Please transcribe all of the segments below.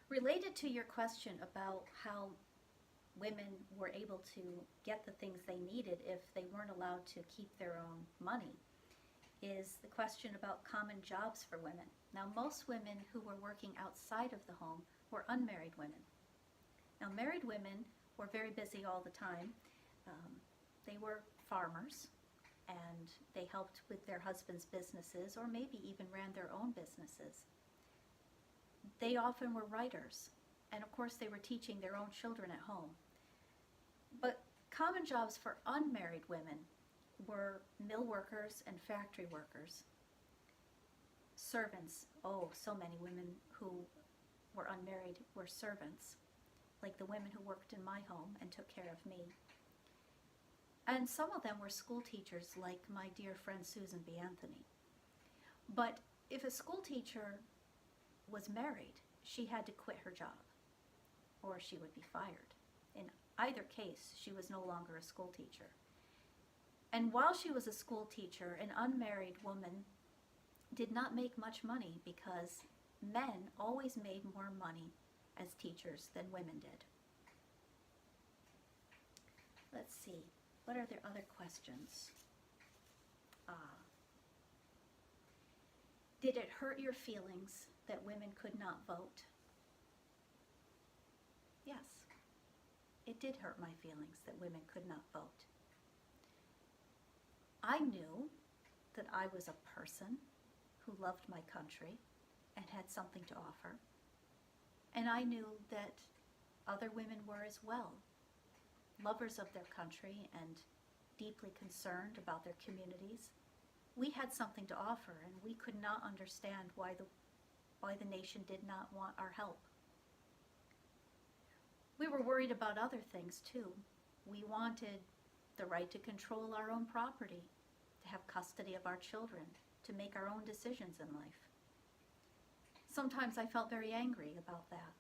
Related to your question about how women were able to get the things they needed if they weren't allowed to keep their own money is the question about common jobs for women. Now, most women who were working outside of the home were unmarried women. Now, married women were very busy all the time. Um, they were farmers and they helped with their husband's businesses or maybe even ran their own businesses. They often were writers, and of course they were teaching their own children at home. But common jobs for unmarried women were mill workers and factory workers, servants. Oh, so many women who were unmarried were servants, like the women who worked in my home and took care of me. And some of them were school teachers, like my dear friend Susan B. Anthony. But if a school teacher was married, she had to quit her job, or she would be fired. In either case, she was no longer a school teacher. And while she was a school teacher, an unmarried woman did not make much money because men always made more money as teachers than women did. Let's see, what are there other questions? Did it hurt your feelings that women could not vote? Yes, it did hurt my feelings that women could not vote. I knew that I was a person who loved my country and had something to offer. And I knew that other women were as well, lovers of their country and deeply concerned about their communities. We had something to offer, and we could not understand why the nation did not want our help. We were worried about other things too. We wanted the right to control our own property, to have custody of our children, to make our own decisions in life. Sometimes I felt very angry about that.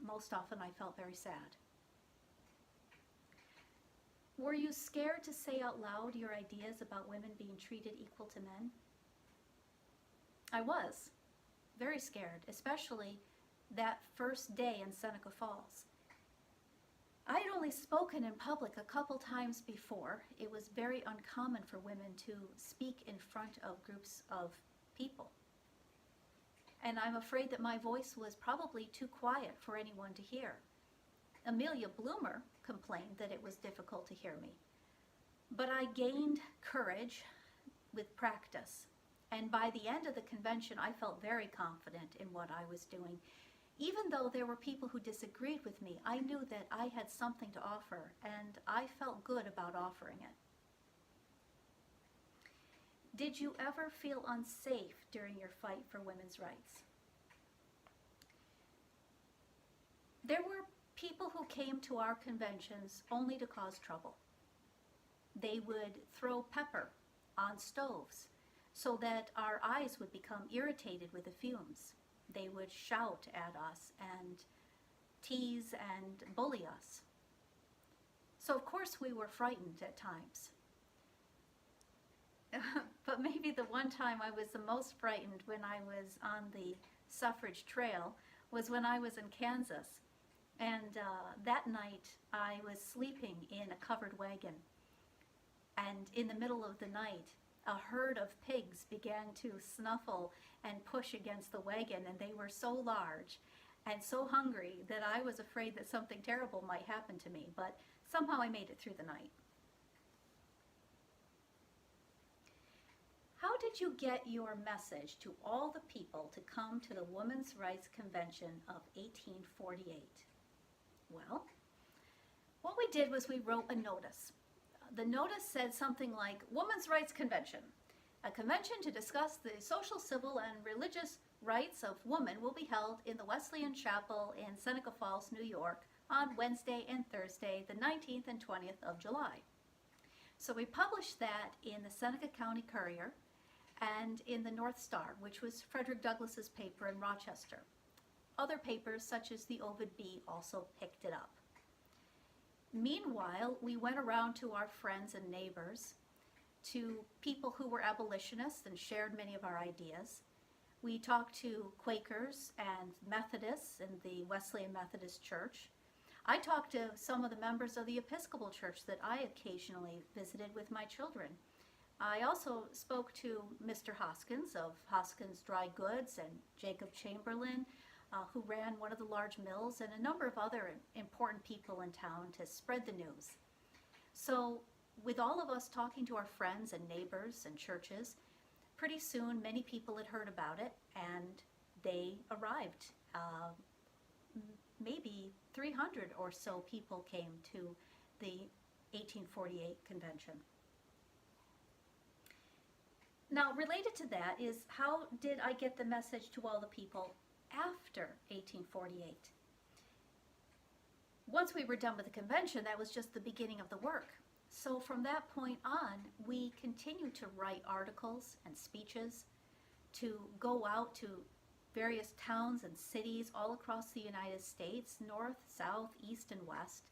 Most often I felt very sad. Were you scared to say out loud your ideas about women being treated equal to men? I was very scared, especially that first day in Seneca Falls. I had only spoken in public a couple times before. It was very uncommon for women to speak in front of groups of people. And I'm afraid that my voice was probably too quiet for anyone to hear. Amelia Bloomer complained that it was difficult to hear me. But I gained courage with practice. And by the end of the convention, I felt very confident in what I was doing. Even though there were people who disagreed with me, I knew that I had something to offer, and I felt good about offering it. Did you ever feel unsafe during your fight for women's rights? There were people who came to our conventions only to cause trouble. They would throw pepper on stoves so that our eyes would become irritated with the fumes. They would shout at us and tease and bully us. So of course we were frightened at times. But maybe the one time I was the most frightened when I was on the suffrage trail was when I was in Kansas. And that night I was sleeping in a covered wagon. And in the middle of the night, a herd of pigs began to snuffle and push against the wagon, and they were so large and so hungry that I was afraid that something terrible might happen to me, but somehow I made it through the night. How did you get your message to all the people to come to the Women's Rights Convention of 1848? Well, what we did was we wrote a notice. The notice said something like, Women's Rights Convention. A convention to discuss the social, civil, and religious rights of women will be held in the Wesleyan Chapel in Seneca Falls, New York on Wednesday and Thursday, the 19th and 20th of July. So we published that in the Seneca County Courier and in the North Star, which was Frederick Douglass's paper in Rochester. Other papers, such as the Ovid Bee, also picked it up. Meanwhile, we went around to our friends and neighbors, to people who were abolitionists and shared many of our ideas. We talked to Quakers and Methodists in the Wesleyan Methodist Church. I talked to some of the members of the Episcopal Church that I occasionally visited with my children. I also spoke to Mr. Hoskins of Hoskins Dry Goods and Jacob Chamberlain, who ran one of the large mills, and a number of other important people in town to spread the news. So with all of us talking to our friends and neighbors and churches, pretty soon many people had heard about it and they arrived. Maybe 300 or so people came to the 1848 convention. Now, related to that is, how did I get the message to all the people after 1848? Once we were done with the convention, that was just the beginning of the work. So from that point on, we continued to write articles and speeches, to go out to various towns and cities all across the United States, north, south, east, and west,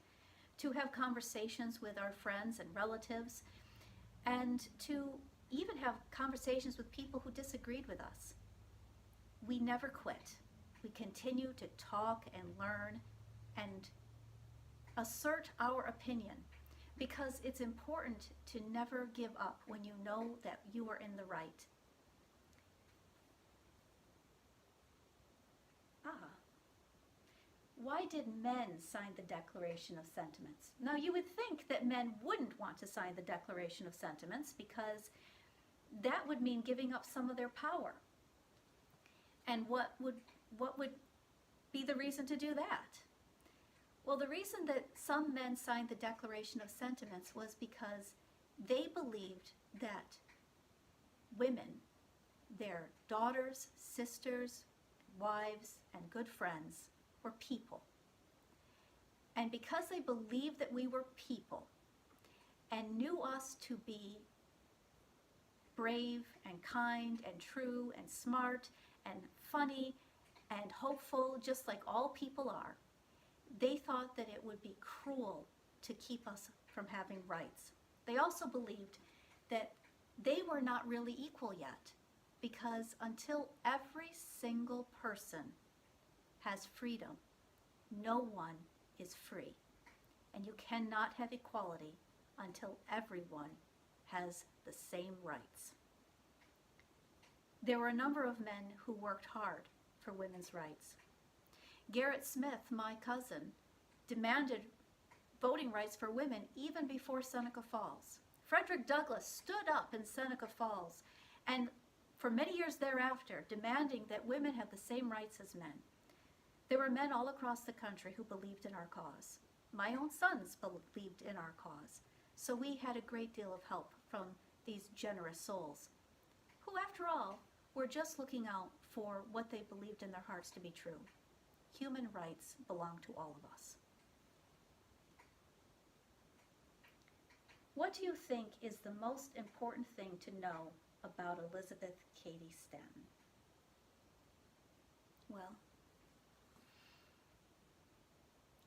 to have conversations with our friends and relatives, and to even have conversations with people who disagreed with us. We never quit. We continue to talk and learn and assert our opinion, because it's important to never give up when you know that you are in the right. Why did men sign the Declaration of Sentiments? Now, you would think that men wouldn't want to sign the Declaration of Sentiments, because that would mean giving up some of their power. And what would be the reason to do that? Well, the reason that some men signed the Declaration of Sentiments was because they believed that women, their daughters, sisters, wives, and good friends, were people. And because they believed that we were people and knew us to be brave and kind and true and smart and funny and hopeful, just like all people are, they thought that it would be cruel to keep us from having rights. They also believed that they were not really equal yet, because until every single person has freedom, no one is free. And you cannot have equality until everyone has the same rights. There were a number of men who worked hard for women's rights. Garrett Smith, my cousin, demanded voting rights for women even before Seneca Falls. Frederick Douglass stood up in Seneca Falls and for many years thereafter demanding that women have the same rights as men. There were men all across the country who believed in our cause. My own sons believed in our cause. So we had a great deal of help from these generous souls, who, after all, were just looking out for what they believed in their hearts to be true. Human rights belong to all of us. What do you think is the most important thing to know about Elizabeth Cady Stanton? Well,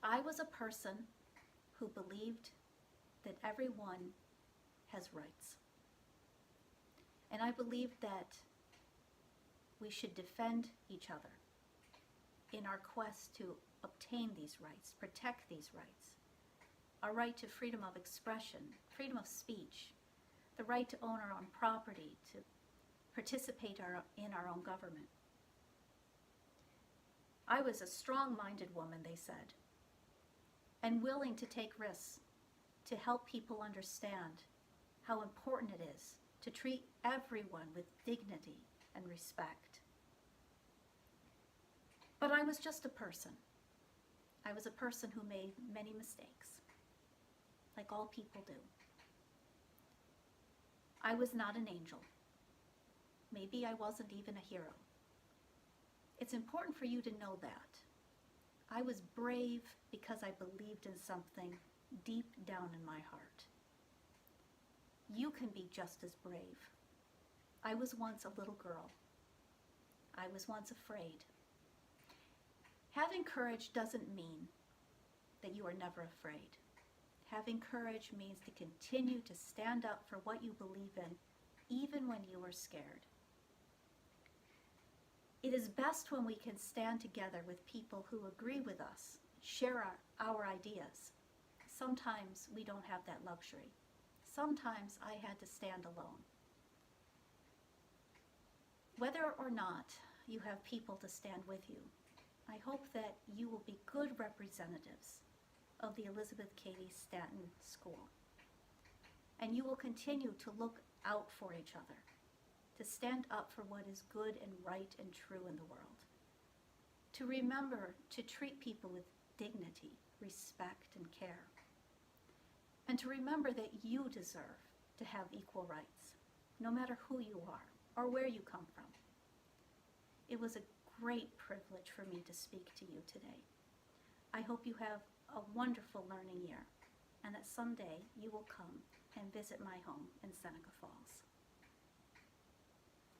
I was a person who believed that everyone has rights. And I believed that we should defend each other in our quest to obtain these rights, protect these rights. Our right to freedom of expression, freedom of speech, the right to own our own property, to participate in our own government. I was a strong-minded woman, they said, and willing to take risks to help people understand how important it is to treat everyone with dignity and respect. But I was just a person. I was a person who made many mistakes, like all people do. I was not an angel. Maybe I wasn't even a hero. It's important for you to know that. I was brave because I believed in something deep down in my heart. You can be just as brave. I was once a little girl. I was once afraid. Having courage doesn't mean that you are never afraid. Having courage means to continue to stand up for what you believe in, even when you are scared. It is best when we can stand together with people who agree with us, share our ideas. Sometimes we don't have that luxury. Sometimes I had to stand alone. Whether or not you have people to stand with you, I hope that you will be good representatives of the Elizabeth Cady Stanton School. And you will continue to look out for each other, to stand up for what is good and right and true in the world, to remember to treat people with dignity, respect, and care, and to remember that you deserve to have equal rights, no matter who you are or where you come from. It was a great privilege for me to speak to you today. I hope you have a wonderful learning year and that someday you will come and visit my home in Seneca Falls.